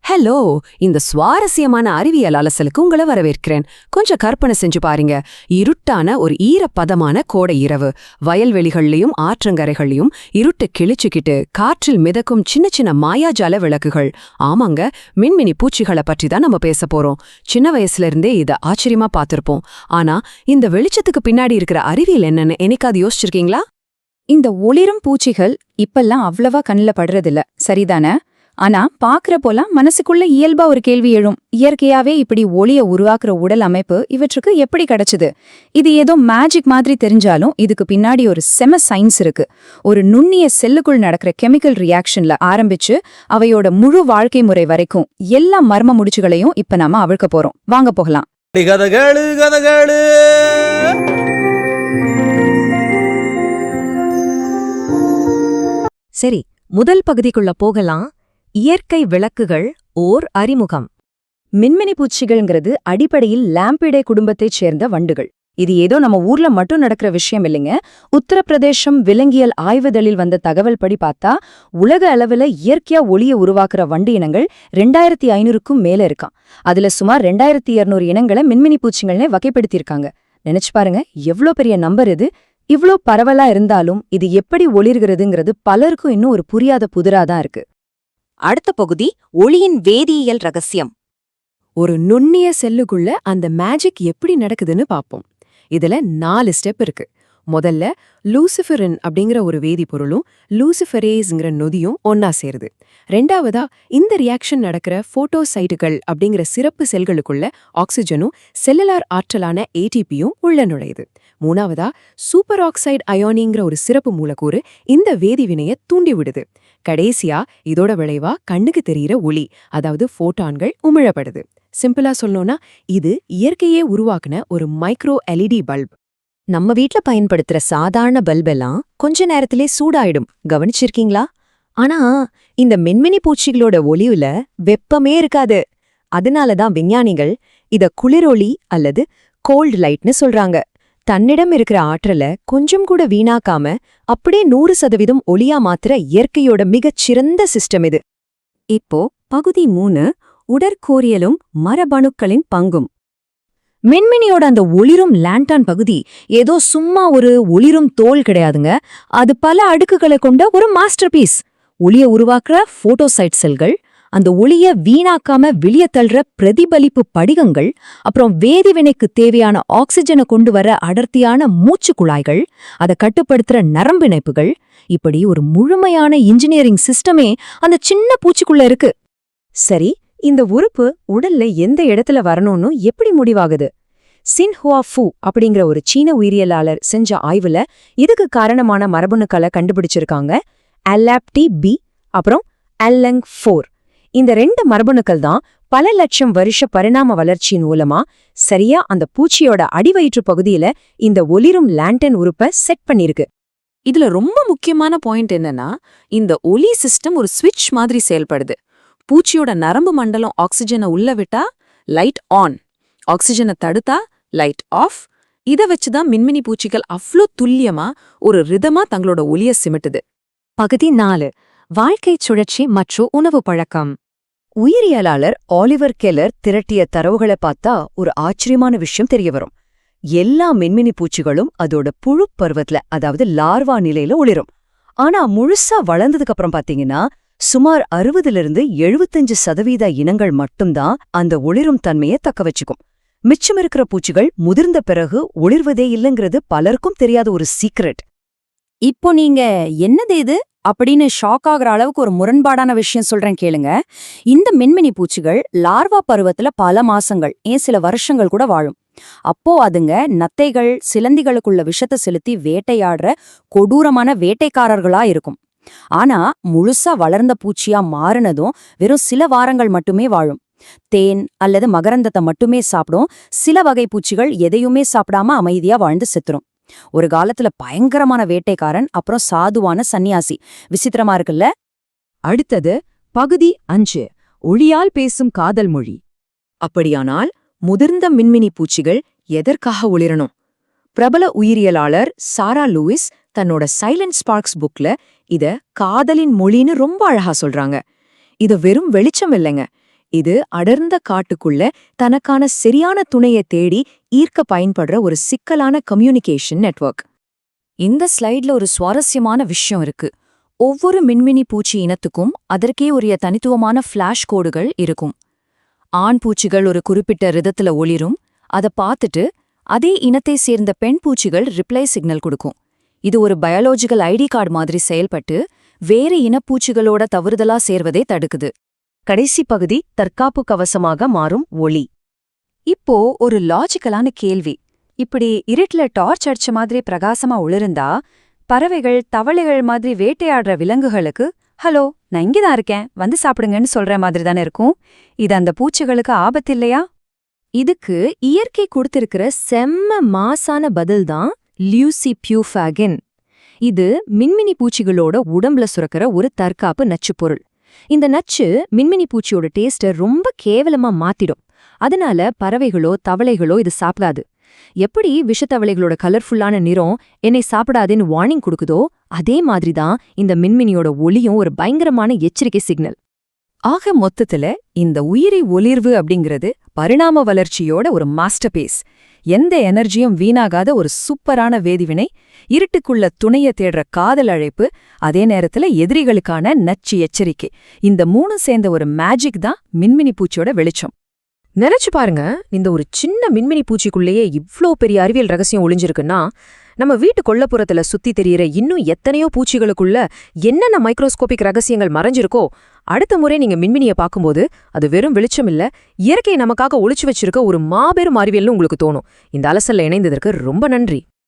Hello, இந்த சுவாரஸ்யமான அறிவியல் அலசலுக்கு உங்களை வரவேற்கிறேன். கொஞ்சம் கற்பனை செஞ்சு பாருங்க. இருட்டான ஒரு ஈரப்பதமான கோடை இரவு, வயல்வெளிகள்லயும் ஆற்றங்கரைகள்லயும் இருட்டு கிழிச்சுக்கிட்டு காற்றில் மிதக்கும் சின்ன சின்ன மாயாஜால விளக்குகள். ஆமாங்க, மின்மினி பூச்சிகளை பற்றி தான் நம்ம பேச போறோம். சின்ன வயசுல இருந்தே இதை ஆச்சரியமா பார்த்திருப்போம். ஆனா இந்த வெளிச்சத்துக்கு பின்னாடி இருக்கிற அறிவியல் என்னன்னு என்னைக்காவது யோசிச்சிருக்கீங்களா? இந்த ஒளிரும் பூச்சிகள் இப்பெல்லாம் அவ்வளவா கண்ணுல படுறதில்ல, சரிதானே? ஆனா பாக்குறப்போலாம் மனசுக்குள்ள இயல்பா ஒரு கேள்வி எழும். இயற்கையாவே இப்படி ஒளிய உருவாக்குற உடல் அமைப்பு இவற்றுக்கு எப்படி கிடைச்சது? இது ஏதோ மேஜிக் மாதிரி தெரிஞ்சாலும் இதுக்கு பின்னாடி ஒரு செம சயின்ஸ் இருக்கு. ஒரு நுண்ணிய செல்லுக்குள் நடக்கிற கெமிக்கல் ரியாக்ஷன்ல ஆரம்பிச்சு அவையோட முழு வாழ்க்கை முறை வரைக்கும் எல்லா மர்ம முடிச்சுகளையும் இப்ப நாம அவிழ்க்க போறோம். வாங்க போகலாம். சரி, முதல் பகுதிக்குள்ள போகலாம். இயற்கை விளக்குகள் ஓர் அறிமுகம். மின்மினி பூச்சிகள்ங்கிறது அடிப்படையில் லாம்பிடே குடும்பத்தைச் சேர்ந்த வண்டுகள். இது ஏதோ நம்ம ஊர்ல மட்டும் நடக்கிற விஷயம் இல்லைங்க. உத்தரப்பிரதேசம் விலங்கியல் ஆய்வுதலில் வந்த தகவல் படி பார்த்தா உலக அளவுல இயற்கையா ஒளிய உருவாக்குற வண்டு இனங்கள் 2500க்கும் மேல இருக்காம். அதுல சுமார் 2200 இனங்களை மின்மினி பூச்சிகள்னே வகைப்படுத்தியிருக்காங்க. நினைச்சு பாருங்க, எவ்வளோ பெரிய நம்பர் இது. இவ்ளோ பரவலா இருந்தாலும் இது எப்படி ஒளிர்கிறதுங்கிறது பலருக்கும் இன்னும் ஒரு புரியாத புதிராதான் இருக்கு. அடுத்த பகுதி ஒளியின் வேதியியல் ரகசியம். ஒரு நுண்ணிய செல்லுக்குள்ள அந்த மேஜிக் எப்படி நடக்குதுன்னு பாப்போம். இதுல 4 ஸ்டெப் இருக்கு. முதல்ல லூசிஃபரின் அப்படிங்கிற ஒரு வேதிப்பொருளும் லூசிஃபரேஸ்ங்கிற நொதியும் ஒன்னா சேருது. ரெண்டாவதா இந்த ரியாக்ஷன் நடக்கிற போட்டோசைட்டுகள் அப்படிங்கிற சிறப்பு செல்களுக்குள்ள ஆக்சிஜனும் செல்லுலார் ஆற்றலான ஏடிபியும் உள்ள நுழையுது. மூணாவதா சூப்பர் ஆக்சைடு அயோனிங்கிற ஒரு சிறப்பு மூலக்கூறு இந்த வேதிவினையை தூண்டி விடுது. கடைசியா இதோட விளைவா கண்ணுக்கு தெரிகிற ஒளி, அதாவது போட்டான்கள் உமிழப்படுது. சிம்பிளா சொல்லணும்னா இது இயற்கையே உருவாக்குன ஒரு மைக்ரோ எல்இடி பல்ப். நம்ம வீட்ல பயன்படுத்துற சாதாரண பல்பெல்லாம் கொஞ்ச நேரத்திலே சூடாயிடும், கவனிச்சிருக்கீங்களா? ஆனா இந்த மின்மினி பூச்சிகளோட ஒளியுல வெப்பமே இருக்காது. அதனாலதான் விஞ்ஞானிகள் இத குளிரொளி அல்லது கோல்ட் லைட்னு சொல்றாங்க. தன்னிடம் இருக்கிற ஆற்றல கொஞ்சம் கூட வீணாக்காம அப்படியே 100% ஒளியா மாத்துற இயற்கையோட மிகச் சிறந்த சிஸ்டம் இது. இப்போ பகுதி 3, உடற்கூறியலும் மரபணுக்களின் பங்கும். மின்மினியோட அந்த ஒளிரும் லேண்டான் பகுதி ஏதோ சும்மா ஒரு ஒளிரும் தோல் கிடையாதுங்க. அது பல அடுக்குகளை கொண்ட ஒரு மாஸ்டர் பீஸ். ஒளிய உருவாக்குற போட்டோசைட் செல்கள், அந்த ஒளிய வீணாக்காம வெளிய தள்ளுற பிரதிபலிப்பு படிகங்கள், அப்புறம் வேதிவினைக்கு தேவையான ஆக்சிஜனை கொண்டு வர அடர்த்தியான மூச்சு குழாய்கள், அதை கட்டுப்படுத்துற நரம்பிணைப்புகள், இப்படி ஒரு முழுமையான இன்ஜினியரிங் சிஸ்டமே அந்த சின்ன பூச்சிக்குள்ள இருக்கு. சரி, இந்த உறுப்பு உடல்ல எந்த இடத்துல வரணும்னு எப்படி முடிவாகுது? சின்ஹுவா ஃபு அப்படிங்கிற ஒரு சீன உயிரியலாளர் செஞ்ச ஆய்வுல இதுக்கு காரணமான மரபணுக்களை கண்டுபிடிச்சிருக்காங்க. அல்லாப்டி பி அப்புறம் அல்லங் 4. இந்த 2 மரபணுக்கள் தான் பல லட்சம் வருஷ பரிணாம வளர்ச்சியின் மூலமா சரியா அந்த பூச்சியோட அடிவயிற்று பகுதியில இந்த ஒளிரும் லேண்டன் உறுப்பை செட் பண்ணிருக்கு. இதுல ரொம்ப முக்கியமான பாயிண்ட் என்னன்னா, இந்த ஒளி சிஸ்டம் ஒரு ஸ்விட்ச் மாதிரி செயல்படுது. பூச்சியோட நரம்பு மண்டலம் ஆக்சிஜனை உள்ள விட்டா லைட் ஆன், ஆக்சிஜனை தடுத்தா லைட் ஆஃப். இதை வச்சுதான் மின்மினி பூச்சிகள் அவ்ளோ துல்லியமா ஒரு ரிதமா தங்களோட ஒளிய சிமிட்டுது. பகுதி 4, வாழ்க்கைச் சுழற்சி மற்றும் உணவு பழக்கம். உயிரியலாளர் ஆலிவர் கெல்லர் திரட்டிய தரவுகளை பார்த்தா ஒரு ஆச்சரியமான விஷயம் தெரிய வரும். எல்லா மின்மினி பூச்சிகளும் அதோட புழு பருவத்துல, அதாவது லார்வா நிலையில ஒளிரும். ஆனா முழுசா வளர்ந்ததுக்கு அப்புறம் பாத்தீங்கன்னா சுமார் 60-75% இனங்கள் மட்டும்தான் அந்த ஒளிரும் தன்மையை தக்க வச்சுக்கும். மிச்சம் இருக்கிற பூச்சிகள் முதிர்ந்த பிறகு ஒளிர்வதே இல்லைங்கிறது பலருக்கும் தெரியாத ஒரு சீக்ரெட். இப்போ நீங்க என்னது இது அப்படின்னு ஷாக் ஆகுற அளவுக்கு ஒரு முரண்பாடான விஷயம் சொல்றேன் கேளுங்க. இந்த மின்மினி பூச்சிகள் லார்வா பருவத்துல பல மாசங்கள், ஏன் சில வருஷங்கள் கூட வாழும். அப்போ அதுங்க நத்தைகள், சிலந்திகளுக்குள்ள விஷத்தை செலுத்தி வேட்டையாடுற கொடூரமான வேட்டைக்காரர்களா இருக்கும். ஆனா முழுசா வளர்ந்த பூச்சியா மாறினதும் வெறும் சில வாரங்கள் மட்டுமே வாழும். தேன் அல்லது மகரந்தத்தை மட்டுமே சாப்பிடும். சில வகை பூச்சிகள் எதையுமே சாப்பிடாம அமைதியா வாழ்ந்து செத்துரும். ஒரு காலத்துல பயங்கரமான வேட்டைக்காரன், அப்புறம் சாதுவான சன்னியாசி. விசித்திரமா இருக்குல்ல? அடுத்தது பகுதி 5, ஒளியால் பேசும் காதல் மொழி. அப்படியானால் முதிர்ந்த மின்மினி பூச்சிகள் எதற்காக ஒளிரணும்? பிரபல உயிரியலாளர் சாரா லூயிஸ் தன்னோட சைலண்ட் ஸ்பார்க்ஸ் புக்ல இத காதலின் மொழின்னு ரொம்ப அழகா சொல்றாங்க. இது வெறும் வெளிச்சம் இல்லைங்க, இது அடர்ந்த காட்டுக்குள்ள தனக்கான சரியான துணையை தேடி ஈர்க்க பயன்படுற ஒரு சிக்கலான கம்யூனிகேஷன் நெட்வொர்க். இந்த ஸ்லைட்ல ஒரு சுவாரஸ்யமான விஷயம் இருக்கு. ஒவ்வொரு மின்மினி பூச்சி இனத்துக்கும் அதற்கே உரிய தனித்துவமான ஃபிளாஷ் கோடுகள் இருக்கும். ஆண் பூச்சிகள் ஒரு குறிப்பிட்ட ரிதத்துல ஒளிரும். அதை பார்த்துட்டு அதே இனத்தை சேர்ந்த பெண் பூச்சிகள் ரிப்ளை சிக்னல் கொடுக்கும். இது ஒரு பயாலஜிக்கல் ஐடி கார்டு மாதிரி செயல்பட்டு வேறு இனப்பூச்சிகளோட தவறுதலா சேர்வதை தடுக்குது. கடைசி பகுதி தற்காப்பு கவசமாக மாறும் ஒளி. இப்போ ஒரு லாஜிக்கலான கேள்வி. இப்படி இருட்டுல டார்ச் அடிச்ச மாதிரி பிரகாசமா ஒளிருந்தா பறவைகள் தவளைகள் மாதிரி வேட்டையாடுற விலங்குகளுக்கு ஹலோ நான் இங்கதான் இருக்கேன் வந்து சாப்பிடுங்கன்னு சொல்ற மாதிரி தானே இருக்கும். இது அந்த பூச்சிகளுக்கு ஆபத்தில்லையா? இதுக்கு இயற்கை கொடுத்திருக்கிற செம்ம மாசான பதில்தான் லியூசிபியூஃபாகின். இது மின்மினி பூச்சிகளோட உடம்புல சுரக்கிற ஒரு தற்காப்பு நச்சுப் பொருள். இந்த நச்சு மின்மினி பூச்சியோட டேஸ்ட ரொம்ப கேவலமா மாத்திடும். அதனால பறவைகளோ தவளைகளோ இது சாப்பிடாது. எப்படி விஷத்தவளைகளோட கலர்ஃபுல்லான நிறம் என்னை சாப்பிடாதேன்னு வார்னிங் கொடுக்குதோ அதே மாதிரிதான் இந்த மின்மினியோட ஒளியும் ஒரு பயங்கரமான எச்சரிக்கை சிக்னல். ஆக மொத்தத்துல இந்த உயிரி ஒளிர்வு அப்படிங்கிறது பரிணாம வளர்ச்சியோட ஒரு மாஸ்டர்பீஸ். எந்த எனர்ஜியும் வீணாகாத ஒரு சூப்பரான வேதிவினை, இருட்டுக்குள்ள துணைய தேடுற காதல் அழைப்பு, அதே நேரத்துல எதிரிகளுக்கான நச்சு எச்சரிக்கை. இந்த மூணும் சேர்ந்த ஒரு மேஜிக் தான் மின்மினி பூச்சியோட வெளிச்சம். நினைச்சு பாருங்க, இந்த ஒரு சின்ன மின்மினி பூச்சிக்குள்ளேயே இவ்ளோ பெரிய அறிவியல் ரகசியம் ஒளிஞ்சிருக்குன்னா, நம்ம வீட்டு கொல்லப்புறத்துல சுத்தி தெரியற இன்னும் எத்தனையோ பூச்சிகளுக்குள்ள என்னென்ன மைக்ரோஸ்கோபிக் ரகசியங்கள் மறைஞ்சிருக்கோ, அடுத்த முறை நீங்க மின்மினிய பார்க்கும்போது அது வெறும் வெளிச்சம் இல்ல, இயற்கை நமக்காக ஒளிச்சு வச்சிருக்க ஒரு மாபெரும் அறிவியல்னு உங்களுக்கு தோணும். இந்த அலசல்ல இணைந்ததற்கு ரொம்ப நன்றி.